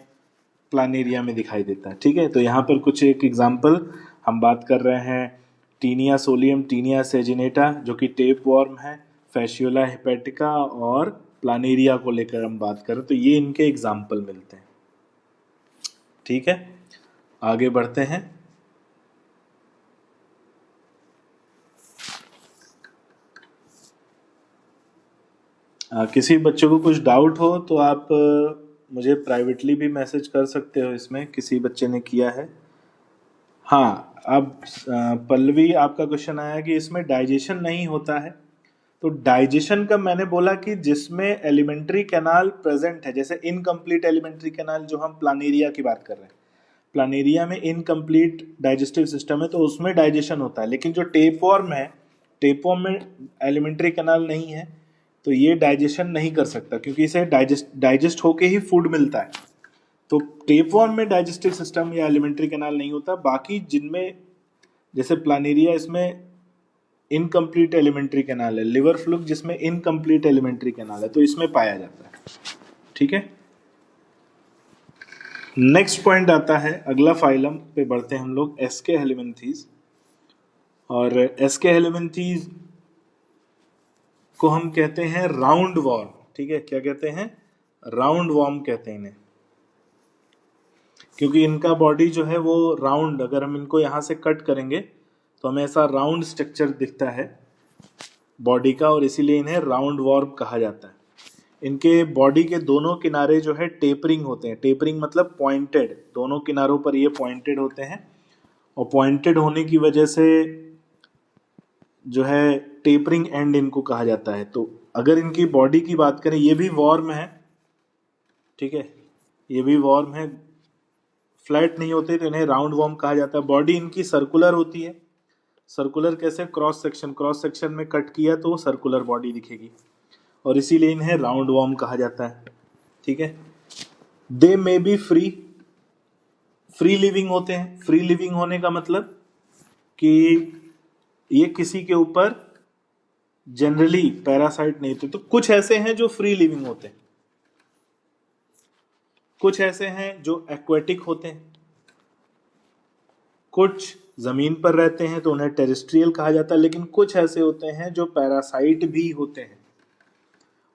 प्लानेरिया में दिखाई देता है। ठीक है, तो यहाँ पर कुछ एक एग्जांपल हम बात कर रहे हैं, टीनिया सोलियम, टीनिया सेजिनेटा जो कि टेप वॉर्म है, फैशियोला हेपेटिका और प्लानेरिया को लेकर हम बात करें तो ये इनके एग्जाम्पल मिलते हैं। ठीक है, आगे बढ़ते हैं। किसी बच्चों को कुछ डाउट हो तो आप मुझे प्राइवेटली भी मैसेज कर सकते हो। इसमें किसी बच्चे ने किया है। हाँ, अब पल्लवी आपका क्वेश्चन आया कि इसमें डाइजेशन नहीं होता है। तो डाइजेशन का मैंने बोला कि जिसमें एलिमेंट्री कैनाल प्रेजेंट है, जैसे इनकम्प्लीट एलिमेंट्री कैनाल जो हम प्लानेरिया की बात कर रहे हैं, प्लानेरिया में इनकम्प्लीट डाइजेस्टिव सिस्टम है तो उसमें डाइजेशन होता है। लेकिन जो टेपवॉर्म है, टेपवॉर्म में एलिमेंट्री कैनाल नहीं है तो ये डाइजेशन नहीं कर सकता, क्योंकि इसे डाइजेस्ट होके ही फूड मिलता है। तो टेपवॉर्म में डाइजेस्टिव सिस्टम या एलिमेंट्री कैनाल नहीं होता। बाकी जिनमें, जैसे प्लानेरिया, इसमें इनकम्प्लीट एलिमेंट्री कैनाल है, लिवर फ्लूक जिसमें इनकम्प्लीट एलिमेंट्री कैनाल है, तो इसमें पाया जाता है। ठीक है, नेक्स्ट पॉइंट आता है, अगला फाइलम पे बढ़ते हैं हम लोग, एस्के हेलिमेंथीज। और एस्के हेलिमेंथीज को हम कहते हैं राउंड वॉर्म। ठीक है, क्या कहते हैं? राउंड वॉर्म कहते हैं इन्हें, क्योंकि इनका बॉडी जो है वो राउंड, अगर हम इनको यहां से कट करेंगे तो हमें ऐसा राउंड स्ट्रक्चर दिखता है बॉडी का, और इसीलिए इन्हें राउंड वॉर्म कहा जाता है। इनके बॉडी के दोनों किनारे जो है टेपरिंग होते हैं। टेपरिंग मतलब पॉइंटेड, दोनों किनारों पर ये पॉइंटेड होते हैं, और पॉइंटेड होने की वजह से जो है टेपरिंग एंड इनको कहा जाता है। तो अगर इनकी बॉडी की बात करें, ये भी वॉर्म है, ठीक है, ये भी वॉर्म है, फ्लैट नहीं होते तो इन्हें राउंड वॉर्म कहा जाता है। बॉडी इनकी सर्कुलर होती है। सर्कुलर कैसे? क्रॉस सेक्शन में कट किया तो सर्कुलर बॉडी दिखेगी, और इसीलिए इन्हें राउंड वॉर्म कहा जाता है। ठीक है, दे मे बी फ्री लिविंग होते हैं। फ्री लिविंग होने का मतलब कि ये किसी के ऊपर जनरली पैरासाइट नहीं होते। तो कुछ ऐसे हैं जो फ्री लिविंग होते हैं, कुछ ऐसे हैं जो एक्वेटिक होते हैं, कुछ जमीन पर रहते हैं तो उन्हें टेरेस्ट्रियल कहा जाता है, लेकिन कुछ ऐसे होते हैं जो पैरासाइट भी होते हैं।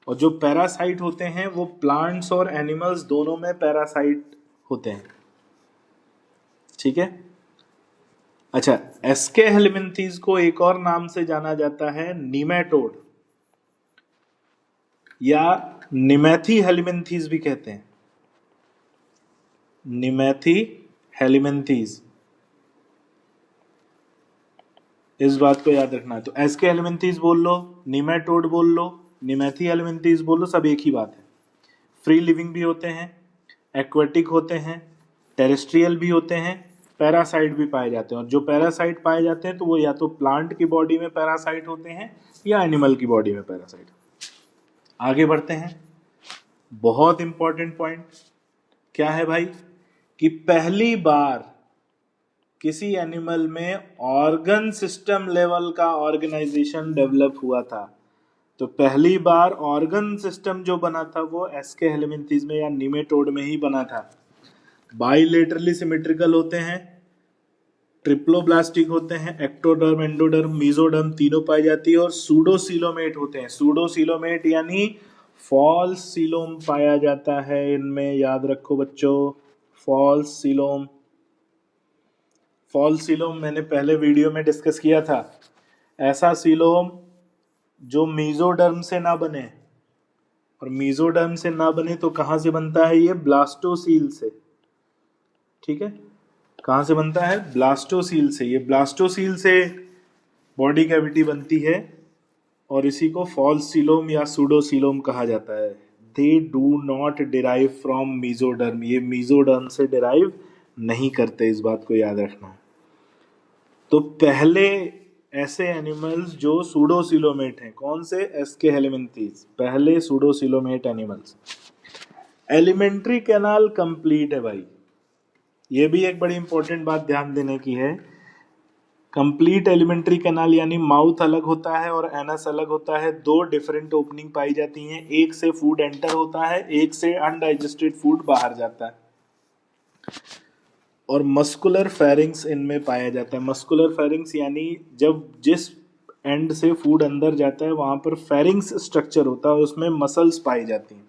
और जो पैरासाइट होते हैं वो प्लांट्स और एनिमल्स दोनों में पैरासाइट होते हैं। ठीक है, अच्छा, एस्के हेलिमिंथीज को एक और नाम से जाना जाता है नीमेटोड, या निमेथी हेलिमिंथीज भी कहते हैं। निमेथी हेलिमिंथीज, इस बात को याद रखना है। तो एस्के हेलिमिंथीज बोल लो, निमेटोड बोल लो, निमेथी हेलिमिंथीज बोल लो, सब एक ही बात है। फ्री लिविंग भी होते हैं, एक्वेटिक होते हैं, टेरेस्ट्रियल भी होते हैं, पैरासाइट भी पाए जाते हैं। और जो पैरासाइट पाए जाते हैं तो वो या तो प्लांट की बॉडी में पैरासाइट होते हैं या एनिमल की बॉडी में पैरासाइट। आगे बढ़ते हैं, बहुत इंपॉर्टेंट पॉइंट क्या है भाई, कि पहली बार किसी एनिमल में ऑर्गन सिस्टम लेवल का ऑर्गेनाइजेशन डेवलप हुआ था। तो पहली बार ऑर्गन सिस्टम जो बना था वो एस्के हेलिमिंथीज में या निमेटोड में ही बना था। बाइलेटरली सिमेट्रिकल होते हैं, ट्रिप्लोब्लास्टिक होते हैं, एक्टोडर्म, एंडोडर्म, मीजोडर्म तीनों पाई जाती है, और सूडोसिलोमेट होते हैं। सूडोसिलोमेट यानी फॉल्स सिलोम पाया जाता है इनमें, याद रखो बच्चों, फॉल्स सिलोम। फॉल्स सिलोम मैंने पहले वीडियो में डिस्कस किया था, ऐसा सिलोम जो मीजोडर्म से ना बने। और मीजोडर्म से ना बने तो कहां से बनता है ये? ब्लास्टोसील से। ठीक है, कहां से बनता है? ब्लास्टोसील से। ये ब्लास्टोसील से बॉडी कैविटी बनती है, और इसी को फॉल्स सिलोम या सूडोसिलोम कहा जाता है। They do not derive from mesoderm, ये मीजोडर्म से डिराइव नहीं करते, इस बात को याद रखना है। तो पहले ऐसे एनिमल्स जो सूडोसिलोमेट हैं, कौन से? एस्के हेलिमिंथीज, पहले pseudocoelomate animals. Alimentary canal complete है भाई, ये भी एक बड़ी इंपॉर्टेंट बात ध्यान देने की है। कंप्लीट एलिमेंट्री कैनाल यानी माउथ अलग होता है और एनस अलग होता है, दो डिफरेंट ओपनिंग पाई जाती हैं, एक से फूड एंटर होता है, एक से अनडाइजेस्टेड फूड बाहर जाता है। और मस्कुलर फेरिंग्स इनमें पाया जाता है। मस्कुलर फेरिंग्स यानी जब जिस एंड से फूड अंदर जाता है वहां पर फेरिंग्स स्ट्रक्चर होता है और उसमें मसल्स पाई जाती हैं,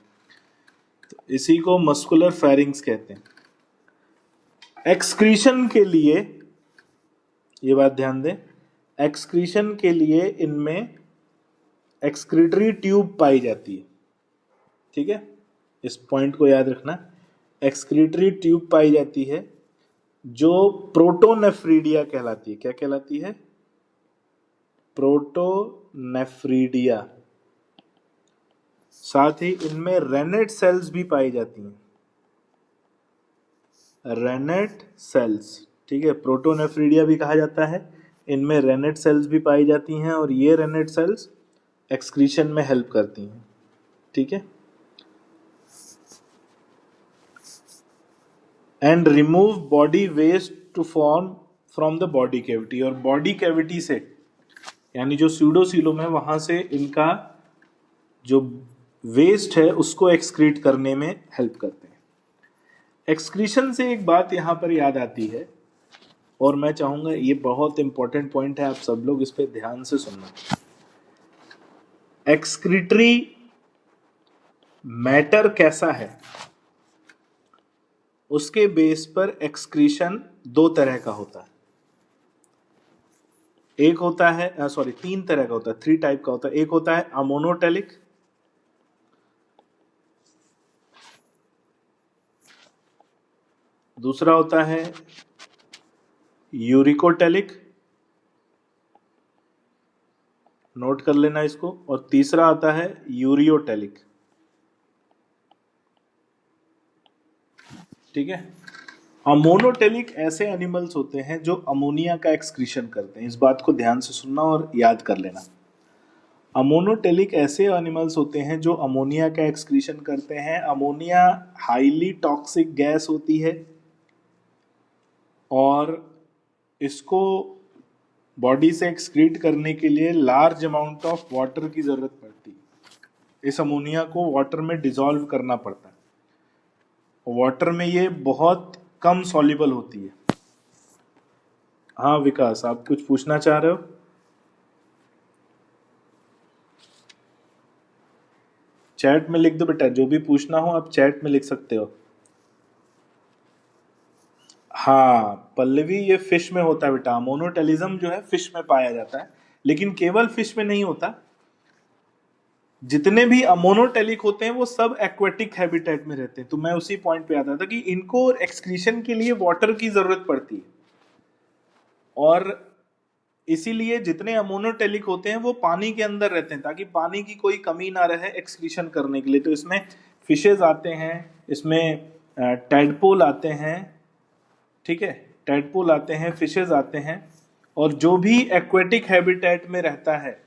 तो इसी को मस्कुलर फेरिंग्स कहते हैं। एक्सक्रीशन के लिए, ये बात ध्यान दें, एक्सक्रीशन के लिए इनमें एक्सक्रीटरी ट्यूब पाई जाती है। ठीक है, इस पॉइंट को याद रखना, एक्सक्रीटरी ट्यूब पाई जाती है जो प्रोटोनेफ्रीडिया कहलाती है। क्या कहलाती है? प्रोटोनेफ्रीडिया। साथ ही इनमें रेनेट सेल्स भी पाई जाती हैं, रेनेट सेल्स। ठीक है, प्रोटोनेफ्रीडिया भी कहा जाता है, इनमें रेनेट सेल्स भी पाई जाती हैं, और ये रेनेट सेल्स एक्सक्रीशन में हेल्प करती हैं। ठीक है, and remove body waste to form from the body cavity, और बॉडी कैविटी से यानी जो स्यूडोसीलोम है वहां से इनका जो वेस्ट है उसको एक्सक्रीट करने में हेल्प करते हैं। एक्सक्रीशन से एक बात यहां पर याद आती है, और मैं चाहूंगा ये बहुत इंपॉर्टेंट पॉइंट है, आप सब लोग इस पे ध्यान से सुनना। एक्सक्रीटरी मैटर कैसा है उसके बेस पर एक्सक्रीशन दो तरह का होता है। एक होता है तीन तरह का होता है, 3 टाइप का होता है। एक होता है अमोनोटेलिक, दूसरा होता है यूरिकोटेलिक, नोट कर लेना इसको, और तीसरा आता है यूरियोटेलिक। ठीक है। अमोनोटेलिक ऐसे एनिमल्स होते हैं जो अमोनिया का एक्सक्रीशन करते हैं। इस बात को ध्यान से सुनना और याद कर लेना। अमोनोटेलिक ऐसे एनिमल्स होते हैं जो अमोनिया का एक्सक्रीशन करते हैं। अमोनिया हाईली टॉक्सिक गैस होती है और इसको बॉडी से एक्सक्रीट करने के लिए लार्ज अमाउंट ऑफ वाटर की जरूरत पड़ती है। इस अमोनिया को वाटर में डिसॉल्व करना पड़ता है। वाटर में ये बहुत कम सॉल्युबल होती है। हाँ विकास, आप कुछ पूछना चाह रहे हो? चैट में लिख दो बेटा, जो भी पूछना हो आप चैट में लिख सकते हो। हाँ पल्लवी, ये फिश में होता है बेटा। मोनोटेलिज्म जो है फिश में पाया जाता है, लेकिन केवल फिश में नहीं होता। जितने भी अमोनोटेलिक होते हैं वो सब एक्वेटिक हैबिटेट में रहते हैं। तो मैं उसी पॉइंट पे आता था कि इनको एक्सक्रीशन के लिए वाटर की जरूरत पड़ती है, और इसीलिए जितने अमोनोटेलिक होते हैं वो पानी के अंदर रहते हैं ताकि पानी की कोई कमी ना रहे एक्सक्रीशन करने के लिए। तो इसमें फिशेज आते हैं, इसमें टैडपोल आते हैं, ठीक है, टैडपोल आते हैं, फिशेज आते हैं, और जो भी एक्वेटिक हैबिटेट में रहता है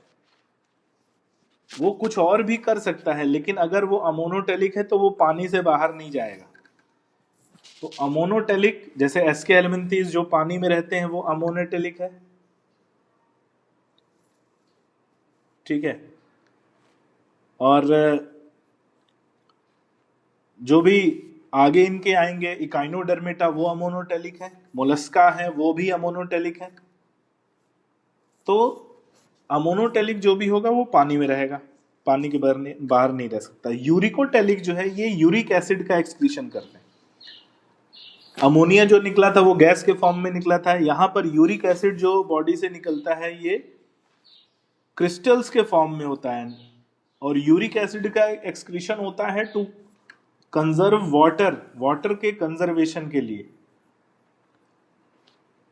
वो कुछ और भी कर सकता है, लेकिन अगर वो अमोनोटेलिक है तो वो पानी से बाहर नहीं जाएगा। तो अमोनोटेलिक जैसे एस्के एलिमेंथीज जो पानी में रहते हैं वो अमोनोटेलिक है। ठीक है। और जो भी आगे इनके आएंगे, इकाइनोडर्मेटा वो अमोनोटेलिक है, मोलस्का है वो भी अमोनोटेलिक है। तो अमोनोटेलिक जो भी होगा वो पानी में रहेगा, पानी के बाहर नहीं रह सकता। यूरिकोटेलिक जो है ये यूरिक एसिड का एक्सक्रीशन करते हैं। अमोनिया जो निकला था वो गैस के फॉर्म में निकला था, यहां पर यूरिक एसिड जो बॉडी से निकलता है ये क्रिस्टल्स के फॉर्म में होता है। और यूरिक एसिड का एक्सक्रीशन होता है टू कंजर्व वाटर, वाटर के कंजर्वेशन के लिए,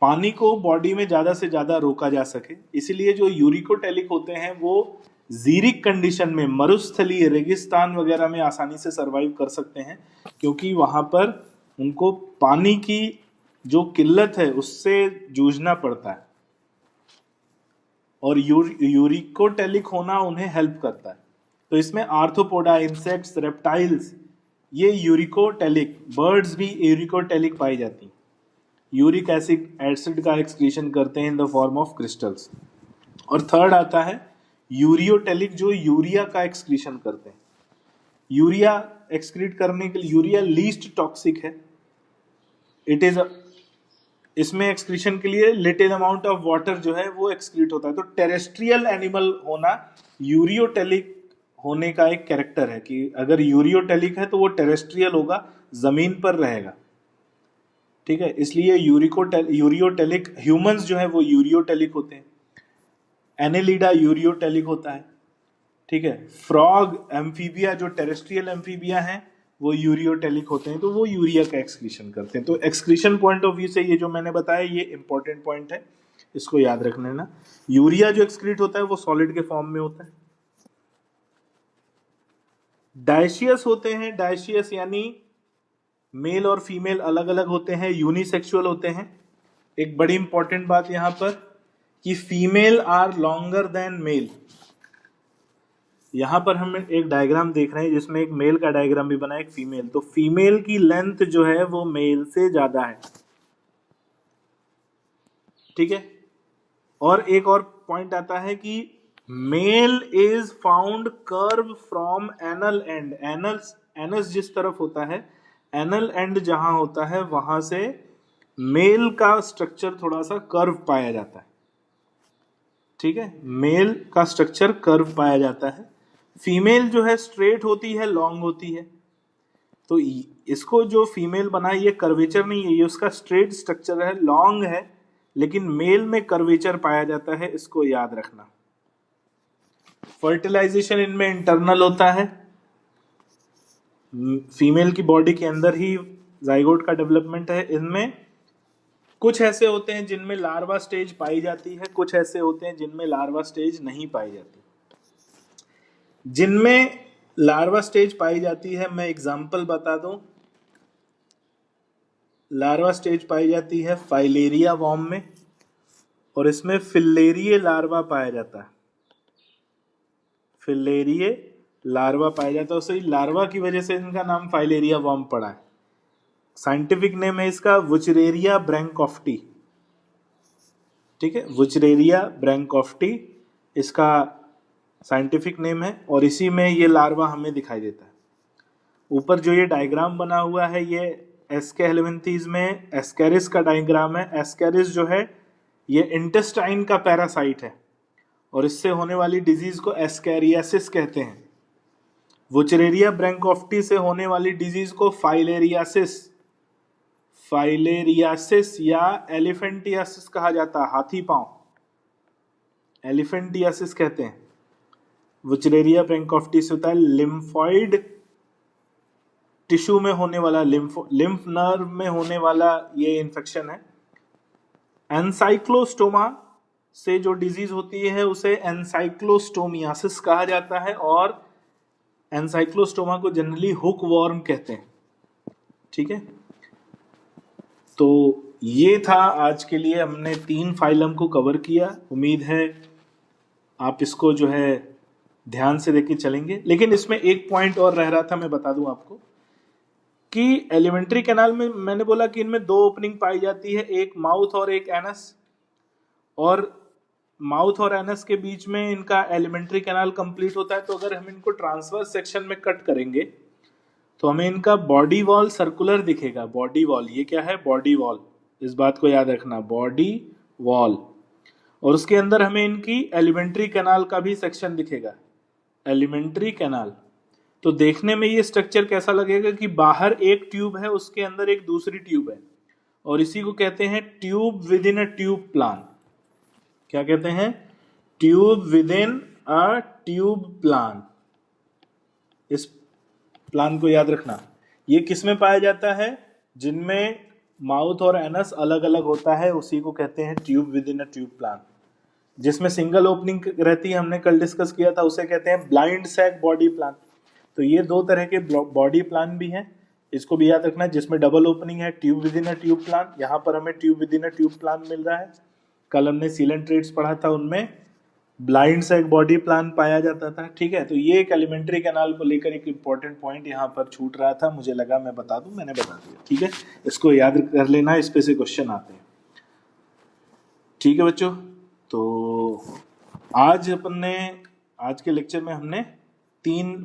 पानी को बॉडी में ज्यादा से ज्यादा रोका जा सके। इसलिए जो यूरिकोटेलिक होते हैं वो जीरिक कंडीशन में, मरुस्थलीय रेगिस्तान वगैरह में आसानी से सरवाइव कर सकते हैं, क्योंकि वहां पर उनको पानी की जो किल्लत है उससे जूझना पड़ता है, और यूरिकोटेलिक होना उन्हें हेल्प करता है। तो इसमें आर्थ्रोपोडा, इंसेक्ट्स, रेप्टाइल्स, ये यूरिकोटेलिक, बर्ड्स भी यूरिकोटेलिक पाई जाती हैं। यूरिक एसिड का एक्सक्रीशन करते हैं in the form of crystals. और थर्ड आता है यूरियोटेलिक, जो यूरिया का एक्सक्रीशन करते हैं। यूरिया एक्सक्रीट करने के लिए, यूरिया लीस्ट टॉक्सिक है, इट इज इसमें एक्सक्रीशन के लिए लिटिल अमाउंट ऑफ वाटर जो है वो एक्सक्रीट होता है। तो टेरेस्ट्रियल एनिमल होना यूरियोटेलिक होने का एक कैरेक्टर है कि अगर यूरियोटेलिक है तो वो टेरेस्ट्रियल होगा, जमीन पर रहेगा। ठीक है, इसलिए यूरियोटेलिक ह्यूमंस जो है वो यूरियोटेलिक होते हैं। एनेलिडा यूरियोटेलिक होता है। ठीक है, फ्रॉग, एम्फीबिया, जो टेरेस्ट्रियल एम्फीबिया हैं वो यूरियोटेलिक होते हैं, तो वो यूरिया का एक्सक्रीशन करते हैं। तो एक्सक्रीशन पॉइंट ऑफ व्यू से ये जो मैंने बताया ये इंपॉर्टेंट पॉइंट है, इसको याद रख लेना। यूरिया जो एक्सक्रीट होता है वो सॉलिड के फॉर्म में होता है। डायशियस होते हैं, डायशियस यानी मेल और फीमेल अलग अलग होते हैं, यूनिसेक्सुअल होते हैं। एक बड़ी इंपॉर्टेंट बात यहां पर कि female are longer than male. यहां पर हम एक डायग्राम देख रहे हैं जिसमें एक मेल का डायग्राम भी बना है, एक फीमेल। तो फीमेल की लेंथ जो है वो मेल से ज्यादा है। ठीक है, और एक और पॉइंट आता है कि male is found curve from anal end, anus जिस तरफ होता है, एनल एंड जहां होता है वहां से मेल का स्ट्रक्चर थोड़ा सा कर्व पाया जाता है। ठीक है, मेल का स्ट्रक्चर कर्व पाया जाता है, फीमेल जो है स्ट्रेट होती है, लॉन्ग होती है। तो इसको जो फीमेल बना है ये कर्वेचर नहीं है, ये उसका स्ट्रेट स्ट्रक्चर है, लॉन्ग है, लेकिन मेल में कर्वेचर पाया जाता है, इसको याद रखना। फर्टिलाइजेशन इनमें इंटरनल होता है, फीमेल की बॉडी के अंदर ही जाइगोट का डेवलपमेंट है। इनमें कुछ ऐसे होते हैं जिनमें लार्वा स्टेज पाई जाती है, कुछ ऐसे होते हैं जिनमें लार्वा स्टेज नहीं पाई जाती। जिनमें लार्वा स्टेज पाई जाती है, मैं एग्जांपल बता दूं, लार्वा स्टेज पाई जाती है फाइलेरिया वॉर्म में, और इसमें फिलेरिये लार्वा पाया जाता है, फिलेरिये लार्वा पाया जाता है। उसी लार्वा की वजह से इनका नाम फाइलेरिया वॉर्म पड़ा है। साइंटिफिक नेम है इसका वुचरेरिया ब्रैंकोफ्टी। ठीक है, वुचरेरिया ब्रैंकोफ्टी इसका साइंटिफिक नेम है, और इसी में ये लार्वा हमें दिखाई देता है। ऊपर जो ये डायग्राम बना हुआ है ये एस्केलेमेंथीज में एस्केरिस का डायग्राम है। एस्केरिस जो है ये इंटेस्टाइन का पैरासाइट है, और इससे होने वाली डिजीज को एस्केरियासिस कहते हैं। वुचरेरिया ब्रैंकोफ्टी से होने वाली डिजीज को फाइलेरियासिस, फाइलेरियासिस या एलिफेंटियासिस कहा जाता है, हाथी पांव, एलिफेंटियासिस कहते हैं। वुचरेरिया ब्रैंकोफ्टी से होता है लिम्फॉइड टिश्यू में होने वाला, लिम्फ नर्व में होने वाला ये इन्फेक्शन है। एनसाइक्लोस्टोमा से जो डिजीज होती है उसे एनसाइक्लोस्टोमियासिस कहा जाता है, और एनसाइक्लोस्टोमा को जनरली हुक वॉर्म कहते हैं। ठीक है, तो ये था आज के लिए, हमने 3 फाइलम को कवर किया। उम्मीद है आप इसको जो है ध्यान से देख के चलेंगे। लेकिन इसमें एक पॉइंट और रह रहा था, मैं बता दूं आपको कि एलिमेंट्री कैनाल में मैंने बोला कि इनमें 2 ओपनिंग पाई जाती है, एक माउथ और एक एनस, और माउथ और एनस के बीच में इनका एलिमेंट्री कैनाल कंप्लीट होता है। तो अगर हम इनको ट्रांसवर्स सेक्शन में कट करेंगे तो हमें इनका बॉडी वॉल सर्कुलर दिखेगा। बॉडी वॉल, ये क्या है? बॉडी वॉल, इस बात को याद रखना, बॉडी वॉल। और उसके अंदर हमें इनकी एलिमेंट्री कैनाल का भी सेक्शन दिखेगा, एलिमेंट्री कैनाल। तो देखने में ये स्ट्रक्चर कैसा लगेगा कि बाहर एक ट्यूब है, उसके अंदर एक दूसरी ट्यूब है, और इसी को कहते हैं tube within a tube plan. क्या कहते हैं? Tube within a tube plan. इस प्लान को याद रखना। ये किस में पाया जाता है? जिनमें माउथ और एनस अलग अलग होता है, उसी को कहते हैं tube within a tube plan. जिसमें सिंगल ओपनिंग रहती है, हमने कल डिस्कस किया था, उसे कहते हैं ब्लाइंड सैक बॉडी प्लान। तो ये 2 तरह के बॉडी प्लान भी हैं, इसको भी याद रखना। जिसमें डबल ओपनिंग है, tube within a tube plan. यहाँ पर हमें tube within a tube plan मिल रहा है। कल हमने सीलेंट्रेट्स पढ़ा था, उनमें ब्लाइंड सैक बॉडी प्लान पाया जाता था। ठीक है, तो ये एक एलिमेंट्री कैनाल को लेकर एक इंपॉर्टेंट पॉइंट यहाँ पर छूट रहा था, मुझे लगा मैं बता दूं, मैंने बता दिया। ठीक है, इसको याद कर लेना, इस पे से क्वेश्चन आते हैं। ठीक है बच्चों, तो आज के लेक्चर में हमने 3